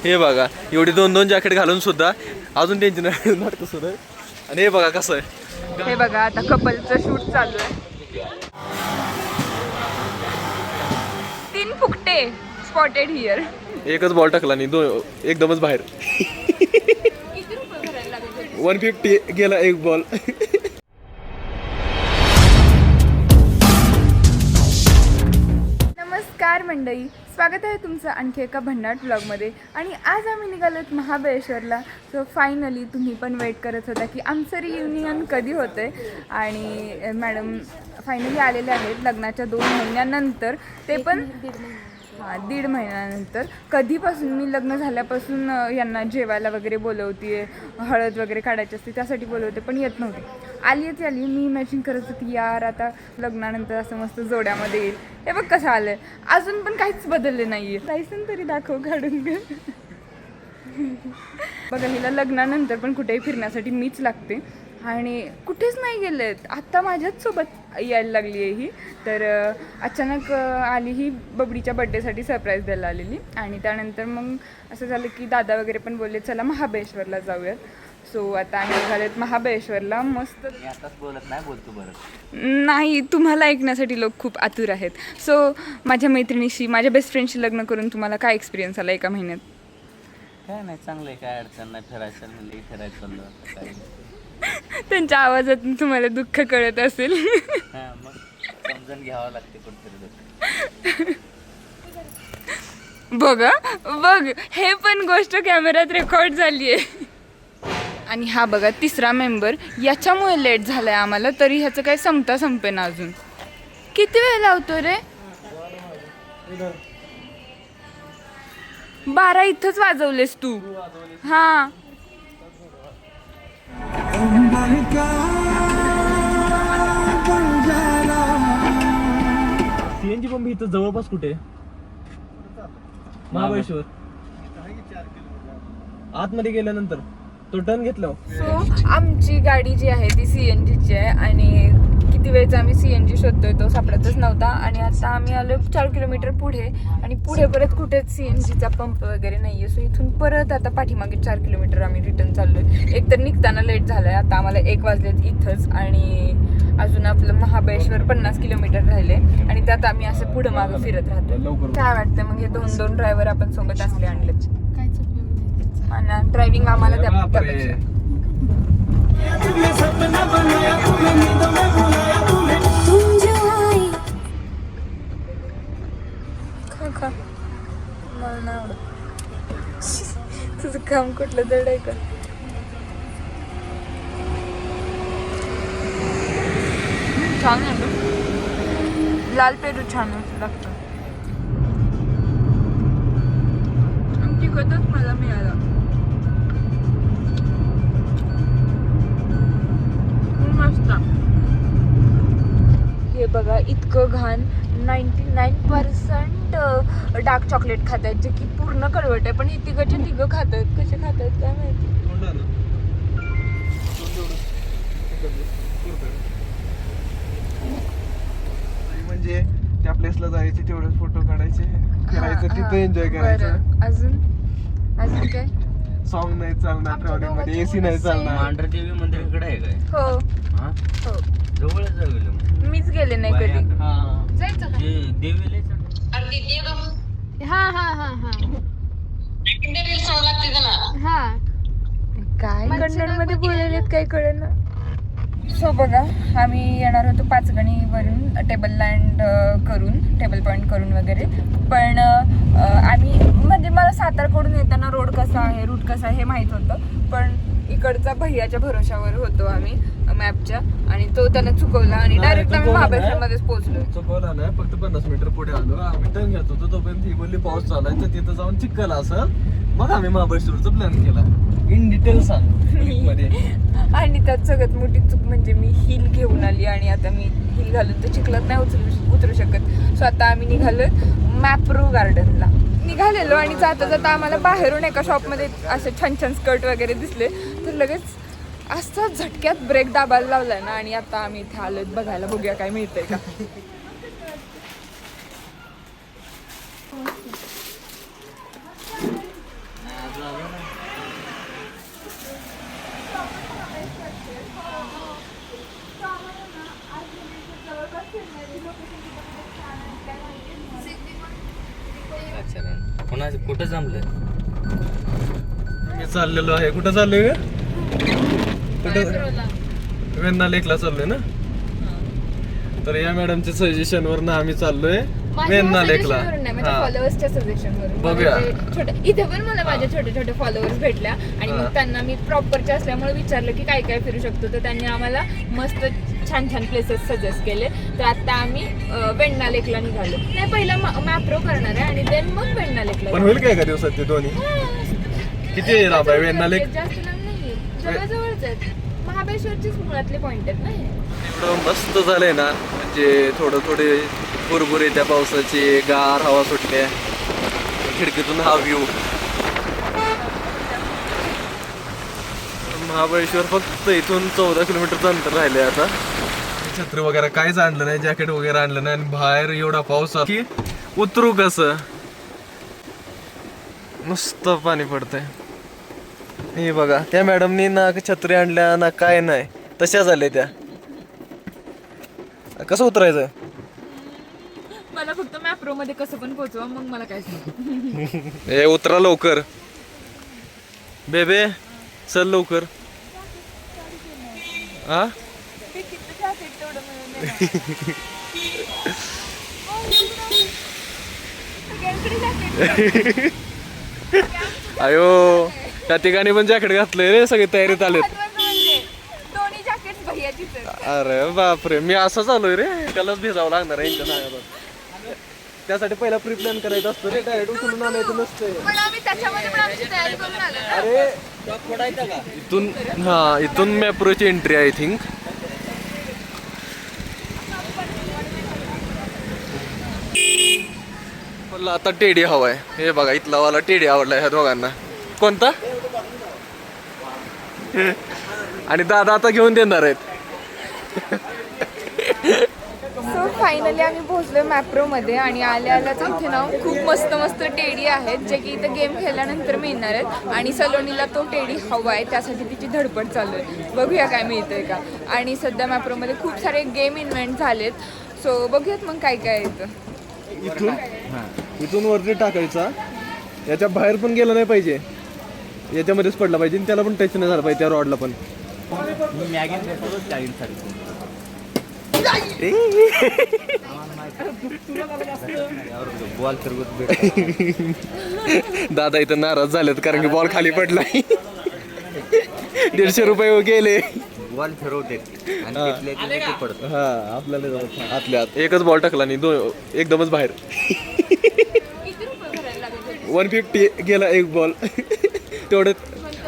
हे बघा एवढी 2-2 जॅकेट घालून सुद्धा अजून त्यांची नाटकं सुद्धा. आणि हे बघा कसं आहे, हे बघा आता कपलचं शूट चालू आहे. 3 फुकटे स्पॉटेड हिअर. एकच बॉल टाकला नाही, एकदमच बाहेर. 150 गेला एक बॉल. नमस्कार मंडळी, स्वागत आहे तुमचं आणखी एका भन्नाट व्लॉगमध्ये. आणि आज आम्ही निघालोत महाबळेश्वरला. सो फायनली तुम्ही पण वेट करत होता की आमचं रियुनियन कधी होतंय. आणि मॅडम फायनली आलेले आहेत लग्नाच्या 2 महिन्यानंतर, ते पण 1.5 महिन्यानंतर. कधीपासून मी लग्न झाल्यापासून यांना जेवायला वगैरे बोलवते, हळद वगैरे काढायची असते त्यासाठी बोलवते, पण येत नव्हते. आली. मी इमॅजिन करत होती यार आता लग्नानंतर असं मस्त जोड्यामध्ये येईल. हे बघ कसं आलं आहे, अजून पण काहीच बदलले नाही आहे. लायसन तरी दाखव काढून घे. बघा हिला लग्नानंतर पण कुठेही फिरण्यासाठी मीच लागते आणि कुठेच नाही गेलेत. आत्ता माझ्याच सोबत यायला लागली आहे ही. तर अचानक आली ही बबडीच्या बड्डेसाठी सरप्राईज द्यायला आलेली. आणि त्यानंतर मग असं झालं की दादा वगैरे पण बोलले चला महाबळेश्वरला जाऊयात. सो आता आम्ही निघालेत महाबळेश्वरला. मस्त बोलत नाही, बोलतो बरं. नाही, तुम्हाला ऐकण्यासाठी लोक खूप आतुर आहेत. सो माझ्या मैत्रिणीशी, माझ्या बेस्ट फ्रेंडशी लग्न करून तुम्हाला काय एक्सपिरियन्स आला एका महिन्यात? काय नाही, चांगलं आहे, काय अडचण नाही. फिरायचं म्हणलं फिरायचं चाललं काय. त्यांच्या आवाजातून तुम्हाला दुःख कळत असेल. हां, मग समजून घ्यावं लागते कुठेतरी. बघ हे पण गोष्ट कॅमेऱ्यात रेकॉर्ड झाली आहे. आणि हा बघा 3रा मेंबर, याच्यामुळे लेट झालाय आम्हाला, तरी ह्याचं काय संपेना अजून. किती वेळ लावतो रे? 12 इथंच वाजवलेस तू. हा सीएनजी पंप इथं जवळपास कुठे? महाबळेश्वर आतमध्ये गेल्यानंतर तो टर्न घेतला. सो आमची गाडी जी आहे ती CNGची आहे आणि किती वेळचा आम्ही CNG शोधतोय, तो सापडतच नव्हता. आणि आता आम्ही आलो 4 किलोमीटर पुढे आणि पुढे परत कुठेच CNGचा पंप वगैरे नाही आहे. सो इथून परत आता पाठीमागे 4 किलोमीटर आम्ही रिटर्न चाललोय. एकतर निघताना लेट झालाय, आता आम्हाला 1 वाजलेत इथंच. आणि अजून आपलं महाबळेश्वर 50 किलोमीटर राहिले आणि त्यात आम्ही असं पुढं मागं फिरत राहतो. काय वाटतं मग हे 2 ड्रायव्हर आपण सोबत असले आणलेच? आणि ड्रायव्हिंग आम्हाला त्यापेक्षा खा मला नाही आवडत. तुझं काम कुठलं जड आहे का? छान आहे, लाल पेरू छान लागतं. तिखटच मला मिळाला. मस्त. हे बघा इतकं घाण. 99% डार्क चॉकलेट खात आहेत, जे की पूर्ण कळवट आहे. पण हे तिघं खात आहेत. कसे खात आहेत काय माहिती. म्हणजे त्या प्लेसला जायचे, तेवढे फोटो काढायचे, फिरायचं, तिथे एन्जॉय करायचं. अजून काय? सॉन्ग नाही चालणार ट्रॅव्हलिंग मध्ये, एसी नाही चालणार. मांढरदेवी मंदिर इकडे आहे काय? हो हा, जवळच जाऊ. मीच गेले नाही कधी. देवीला काय कन्नड मध्ये बोलायलेत काही कळेना. सो बघा आम्ही येणार होतो पाचगणीवरून टेबल लँड करून, टेबल पॉईंट करून वगैरे. पण आम्ही म्हणजे मला सातारकडून येताना रोड कसा आहे, रूट कसा आहे हे माहीत होतं. पण इकडचा भैयाच्या भरोशावर होतो आम्ही मॅपच्या, आणि तो त्याला चुकवला आणि डायरेक्ट आम्ही महाबळेश्वरमध्येच पोहोचलो. चुकवला नाही, फक्त 50 मीटर पुढे आलो. आम्ही टर्न घेत होतो तोपर्यंत ही बोलली पाऊस चालू आहे, तर तिथं जाऊन चिखल असं. मग आम्ही महाबळेश्वरचा प्लॅन केला. इन डिटेल सांग मध्ये. आणि त्यात सगळ्यात मोठी चूक म्हणजे मी हिल घेऊन आली आणि आता मी हिल घालून तर चिखलात नाही उतरू शकत. सो आता आम्ही निघालो मॅप्रो गार्डनला निघालेलो. आणि जाता जाता आम्हाला बाहेरून एका शॉपमध्ये असे छान छान स्कर्ट वगैरे दिसले, तर लगेच असं झटक्यात ब्रेक दाबायला लावलाय ना. आणि आता आम्ही इथे आलोय बघायला, बघूया काय मिळतंय का. कोणाचं कुठं जमलं? मी चाललेलो आहे. कुठं चाललोय ग? कुठं? वेण्णा लेकला चाललोय ना. तर या मॅडमच्या सजेशन वरनं आम्ही चाललोय वेण्णा लेकला. फॉलोअर्सच्या सजेशन वरून बघूया. इथे पण मला माझे छोटे छोटे फॉलोअर्स भेटल्या आणि मग त्यांना मी प्रॉपरचे असल्यामुळे विचारलं की काय काय फिरू शकतो, तर त्यांनी आम्हाला मस्त छान छान प्लेसेस सजेस्ट केले. तर आता आम्ही वेण्णा लेकला निघालो. नाही, पहिला मॅप्रो करणार आहे आणि देन मग वेण्णा लेकला. पण होईल काय का दिवसात ते दोन्ही? किती लांब आहे वेण्णा लेक? जास्त लांब नाहीये, जवळजवळच आहेत. महाबळेश्वरचेच मुळातले पॉइंट आहेत ना हे. एवढं मस्त झालंय ना, म्हणजे थोडे भुरभुर येत्या पावसाची, गार हवा सुटल्या, खिडकीतून हा व्ह्यू. महाबळेश्वर फक्त इथून 14 किलोमीटरचं अंतर राहिले. आता छत्री वगैरे काहीच आणलं नाही, जॅकेट वगैरे आणलं नाही आणि बाहेर एवढा पाऊस की उतरू कसं. मस्त पाणी पडतंय. हे बघा, त्या मॅडमनी ना छत्री आणल्या ना काय नाही, तशा झाल्या त्या. कसं उतरायचं? मला फक्त मॅप्रो मध्ये कसं पण पोहोचवा, मग मला काय सांग. ए उतरा लवकर बेबे, चल लवकर. हा अयो, त्या ठिकाणी पण जॅकेट घातलंय रे, सगळे तयारीत आलेत. दोन्ही जॅकेट भैयाचीच आहेत. अरे बापरे, मी असंच आलोय रे. त्यालाच भिजावं लागणार आहे यांच्या नावाला. त्यासाठी पहिला प्री प्लॅन करायचा असतो रे, डायरेक्ट उचलून आणायचं नसतं. पण आम्ही त्याच्यामध्ये पण आमची तयारी करून आलो ना. अरे इथून, हा इथून मॅप्रोची एंट्री आय थिंक. मला आता टेडी हवाय. हे बघा, इथला वाला टेडी आवडला ह्या दोघांना. कोणता? आणि दादा आता घेऊन देणार आहेत. सो फायनली आम्ही पोहोचलो मॅप्रोमध्ये आणि आल्याच इथे ना खूप मस्त मस्त टेडी आहेत जे की इथे गेम खेळल्यानंतर मिळणार आहेत. आणि सलोनीला तो टेडी हवा आहे, त्यासाठी तिची धडपड चालू आहे. बघूया काय मिळतंय का. आणि सध्या मॅप्रोमध्ये खूप सारे गेम इन्व्हेंट झालेत. सो बघूयात मग काय काय येतं. इथून वरती टाकायचा, याच्या बाहेर पण गेला नाही पाहिजे, याच्यामध्येच पडला पाहिजे आणि त्याला पण टच नाही झाला पाहिजे त्या रॉडला पण. बॉल फिरवत दादा इथं नाराज झालेत कारण की बॉल खाली पडलाय. 150 रुपये गेले. बॉल फिरवते आणि पडतो. हा आपल्याला आतल्या आत एकच बॉल टाकला नाही, एकदमच बाहेर. 150 गेला एक बॉल. तेवढंच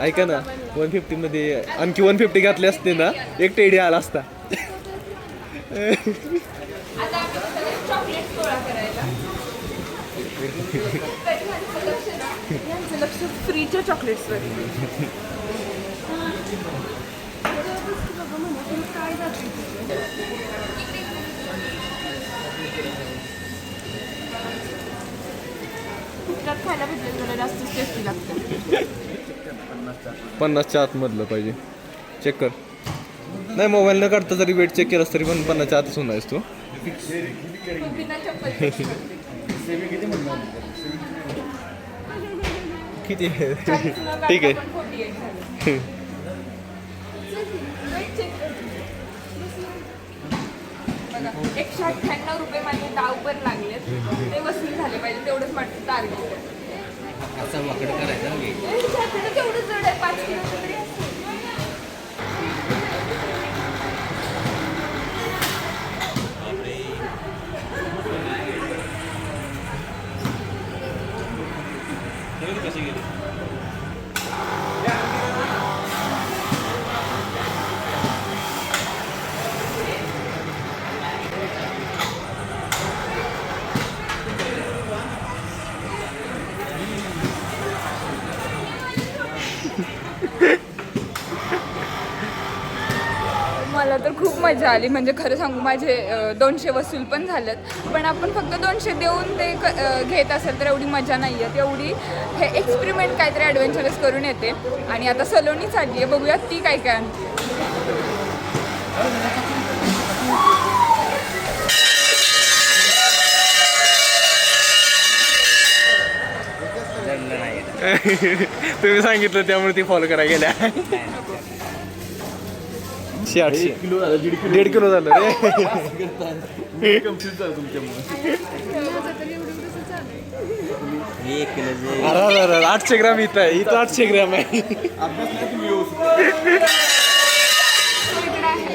ऐका ना, 150 मध्ये आणखी 150 घातले असते ना, एक टेडी आला असता. लक्ष फ्रीच्या चॉकलेट्सवर. खायला भेटलं जरा जास्त टेस्टी लागतं. 50च्या आतमधलं पाहिजे. चेक कर. नाही, मोबाईल न काढता जरी वेट चेक केलास तरी पण 50च्या आतच होणार आहेस तू. किती ठीक आहे. 198 रुपये माझे डाव पण लागलेत, ते वसूल झाले पाहिजे, तेवढंच माझं टार्गेट. असं वाकड करायचं तेवढं जड आहे, 5 किलो तरी असेल. मला तर खूप मजा आली. म्हणजे खरं सांगू, माझे 200 वसूल पण झालेत. पण आपण फक्त 200 देऊन ते घेत असेल तर एवढी मजा नाही आहे. तेवढी हे एक्सपेरिमेंट काहीतरी ॲडव्हेंचरस करून येते. आणि आता सलोनी चालली आहे, बघूया ती काय काय आणते. तुम्ही सांगितलं त्यामुळे ती फॉलो करायला गेल्या. 800 1.5 किलो झालं रे. अरे 800 ग्राम इथं आहे, इथं 800 ग्राम आहे.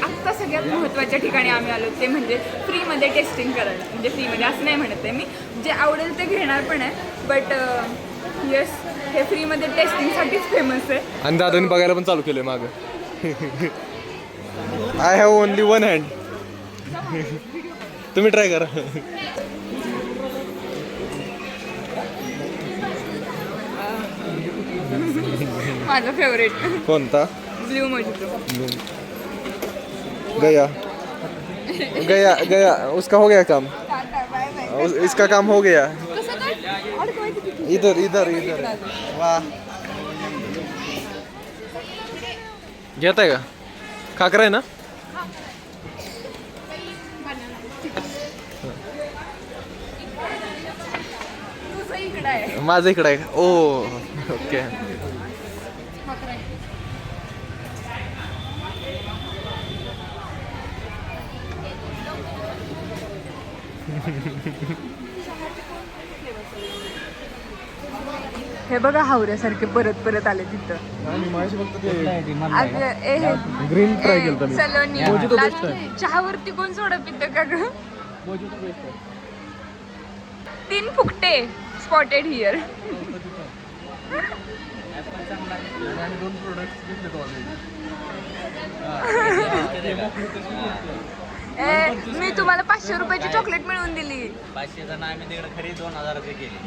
आत्ता सगळ्यात महत्त्वाच्या ठिकाणी आम्ही आलो ते म्हणजे फ्रीमध्ये टेस्टिंग करायला. म्हणजे फ्रीमध्ये असं नाही म्हणत आहे मी, जे आवडेल ते घेणार पण आहे. बट येस, हे फ्रीमध्ये टेस्टिंगसाठीच फेमस आहे. आणि दादाने बघायला पण चालू केलंय मागं. I have only one hand. तुम्ही ट्राय करा. माझा फेवरेट कोणता? Blue mojito. गया गया गया, उसका हो गया काम. इसका काम हो गया. इधर इधर इधर. वाह, घेत आहे का? खाकरा आहे ना? माझं इकडं आहे. ओ ओके. हे बघा हावऱ्यासारखे परत परत आले तिथं. ग्रीन ट्राय केलं मी. सलोनी चहावरती कोण सोडा पितं का ग? 3 फुकटे स्पॉटेड हिअर. मी तुम्हाला 500 रुपयाची चॉकलेट मिळवून दिली. 500 आम्ही तिकडे खरी 2000 केली.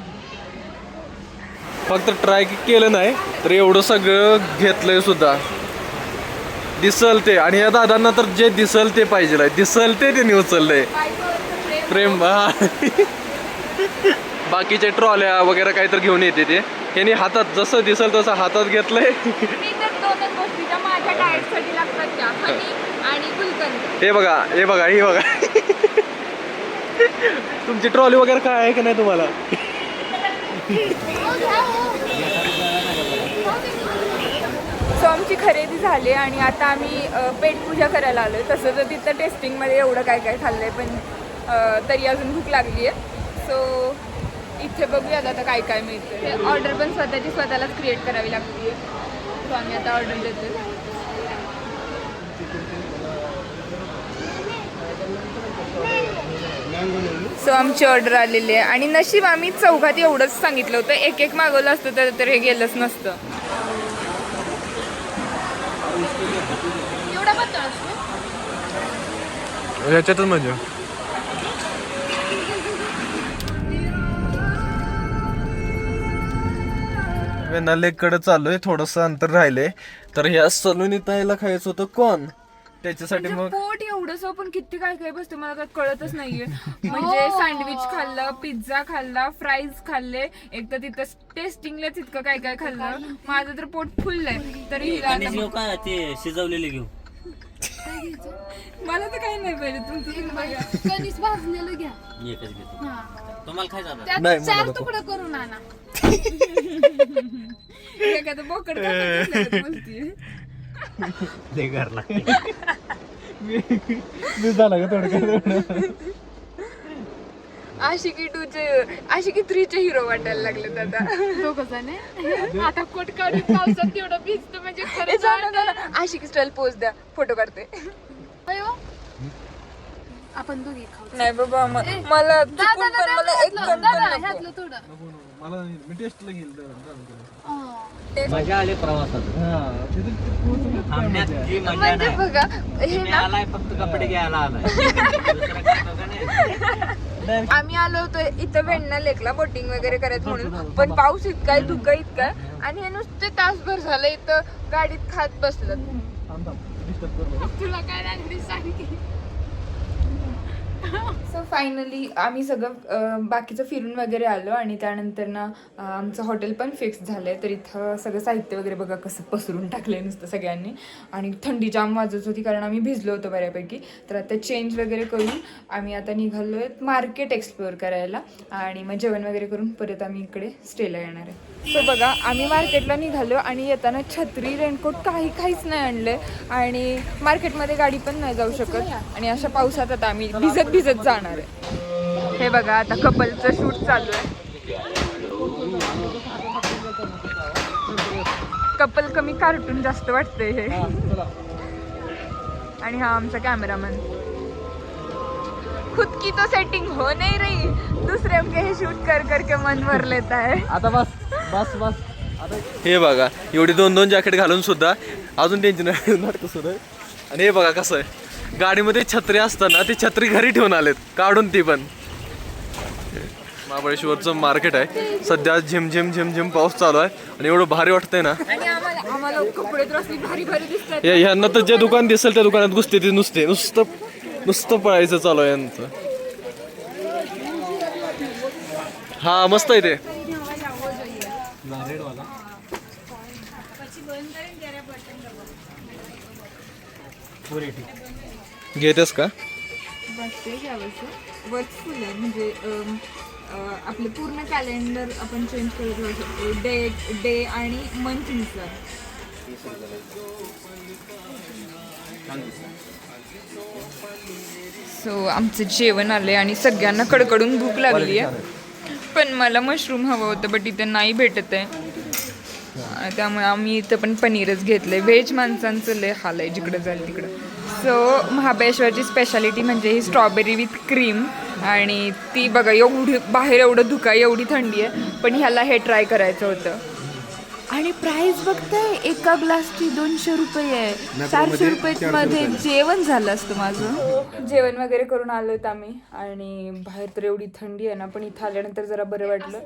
फक्त ट्राय केलं नाही तर एवढं सगळं घेतलंय सुद्धा. दिसल ते, आणि या दादांना तर जे दिसल ते पाहिजे, दिसल ते त्यांनी उचललंय. प्रेम. बाकीचे ट्रॉल्या वगैरे काहीतरी घेऊन येते ते, यांनी हातात जसं दिसल तसं हातात घेतलंय. मी तर 2 गोष्टी माझ्या डाएटसाठी लागतात त्या, हनी आणि गुलकंद. हे बघा हे बघा हे बघा. तुमची ट्रॉली वगैरे काय आहे का नाही तुम्हाला? सो आमची खरेदी झाली आणि आता आम्ही पेटपूजा करायला आलो आहे. तसं तर तिथं टेस्टिंगमध्ये एवढं काय काय खाल्लं आहे, पण तरी अजून भूक लागली आहे. सो इथे बघूयात आता काय काय मिळतं. ऑर्डर पण स्वतःलाच क्रिएट करावी लागते. सो आम्ही आता ऑर्डर देतो. सो आमची ऑर्डर आलेली आहे आणि नशीब आम्ही चौघात एवढंच सांगितलं होतं. एक मागवलं असतं तर हे गेलंच नसतं. एवढा पातळ असतो याच्यातच म्हणजे वेनालेकडे चाललोय. थोडस अंतर राहिलंय तर ह्या सलोनी ताईला खायचं होतं कॉर्न. त्याच्यासाठी मग पोट एवढंच पण किती काय काय बसतं मला काय कळतच नाहीये. म्हणजे सँडविच खाल्लं, पिझ्झा खाल्ला, फ्राईज खाल्ले, एक तर तिथं टेस्टिंगलाच इतकं काय काय खाल्लं. माझं तर पोट फुललंय. तरी ते शिजवलेले घेऊ. मला तर काही नाही पाहिजे. तुमचं कणीस भाजलेलं घ्या. एकच घेतो. तुम्हाला काय जातं? त्यात नाही, 4 तुकडे करून आणा. एखादं बोकड बोलतीये. ते घरला मी झाला का थोडं. आशिकी 3चे हिरो वाटायला लागलेत आता. आता कोट काढून पावसात तेवढं भिजतो म्हणजे खरंच. आशिकी स्टाईल पोज द्या, फोटो काढते. अयो, आपण दोघी खाऊ. नाही बाबा मला चुकून पण मला एक कण पण नको. ह्यातलं थोडं. मला मी टेस्टला घेईल. मजा आली प्रवासात. थांबण्यात जी मजा म्हणजे नाही. बघा हे तुम्ही ना, आलाय फक्त कपडे घ्यायला आलाय. दुसरं काय बघा नाही. आम्ही आलो होतो इथं वेण्णा लेकला बोटिंग वगैरे करायचं म्हणून, पण पाऊस इतकाय, धुकं इतकाय आणि हे नुसते तासभर झालं इथं गाडीत खात बसलं. तुला काय लागली सांग की. सो फायनली आम्ही सगळं बाकीचं फिरून वगैरे आलो आणि त्यानंतर ना आमचं हॉटेल पण फिक्स झालं आहे. तर इथं सगळं साहित्य वगैरे बघा कसं पसरून टाकलं आहे नुसतं सगळ्यांनी. आणि थंडी जाम वाजत होती कारण आम्ही भिजलो होतो बऱ्यापैकी. तर आता चेंज वगैरे करून आम्ही आता निघालो आहे मार्केट एक्सप्लोअर करायला आणि मग जेवण वगैरे करून परत आम्ही इकडे स्टेला येणार आहे. सो बघा आम्ही मार्केटला निघालो आणि येताना छत्री रेनकोट काहीच नाही आणलं आणि मार्केटमध्ये गाडी पण नाही जाऊ शकत आणि अशा पावसात आता आम्ही भिजत जाणार आहे. हे बघा आता कपलचं शूट चालू आहे. कपल कमी कार्टून जास्त वाटतंय हे. आणि हा आमचा कॅमेरामॅन. खुद की तो सेटिंग हो नहीं रही, दूसरे के हे शूट कर करके मन भर लेता है. आता बस बस बस आता हे बघा एवढी 2-2 जॅकेट घालून सुद्धा अजून त्यांची नाटकं सुरू आहे. आणि हे बघा कसं आहे गाडीमध्ये छत्री असताना ती छत्री घरी ठेवून आलेत काढून ती पण. महाबळेश्वरचं मार्केट आहे सध्या झिम पाऊस चालू आहे आणि एवढं भारी वाटतंय ना. आणि आम्हाला कपडे तर असली भारी दिसतात. ह्यांना तर जे दुकान दिसेल त्या दुकानात घुसते ती नुसतं पळायचं चालू आहे यांचं. हा मस्त आहे ते. घेतेस का? बघते घ्यावंसं वर्कफुल आहे म्हणजे आपलं पूर्ण कॅलेंडर आपण चेंज करत राहू शकतो डे आणि मंथनुसार. सो आमचं जेवण आले आणि सगळ्यांना कडकडून भूक लागली आहे. पण मला मशरूम हवं होतं बट इथे नाही भेटत आहे त्यामुळे आम्ही इथं पण पनीरच घेतलंय. व्हेज माणसांचं लय हाल आहे जिकडं जाईल तिकडं. सो महाबळेश्वरची स्पेशालिटी म्हणजे ही स्ट्रॉबेरी विथ क्रीम आणि ती बघा एवढी बाहेर एवढं धुका एवढी थंडी आहे पण ह्याला हे ट्राय करायचं होतं. आणि प्राइस बघताय एका ग्लासची 200 रुपये आहे. 400 रुपये जेवण झालं असतं माझं. जेवण वगैरे करून आलोत आम्ही आणि बाहेर तर एवढी थंडी आहे ना पण इथं आल्यानंतर जरा बरं वाटलं.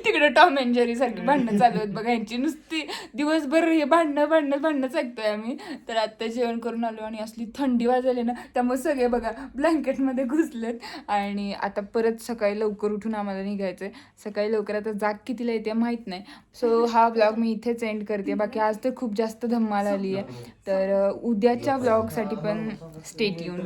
तिकडे टॉम अँड जेरी सारखी भांडणं चालू आहेत बघा यांची नुसती दिवसभर हे भांडणं ऐकतोय आम्ही. तर आत्ता जेवण करून आलो आणि असली थंडी वाजली ना त्यामुळे सगळे बघा ब्लँकेटमध्ये घुसलेत आणि आता परत सकाळी लवकर उठून आम्हाला निघायचंय. सकाळी लवकर आता जाग कितीला येते माहीत नाही. सो हा ब्लॉग मी इथेच एंड करते. बाकी आज तर खूप जास्त धम्माल आली आहे तर उद्याच्या ब्लॉगसाठी पण स्टे ट्यून.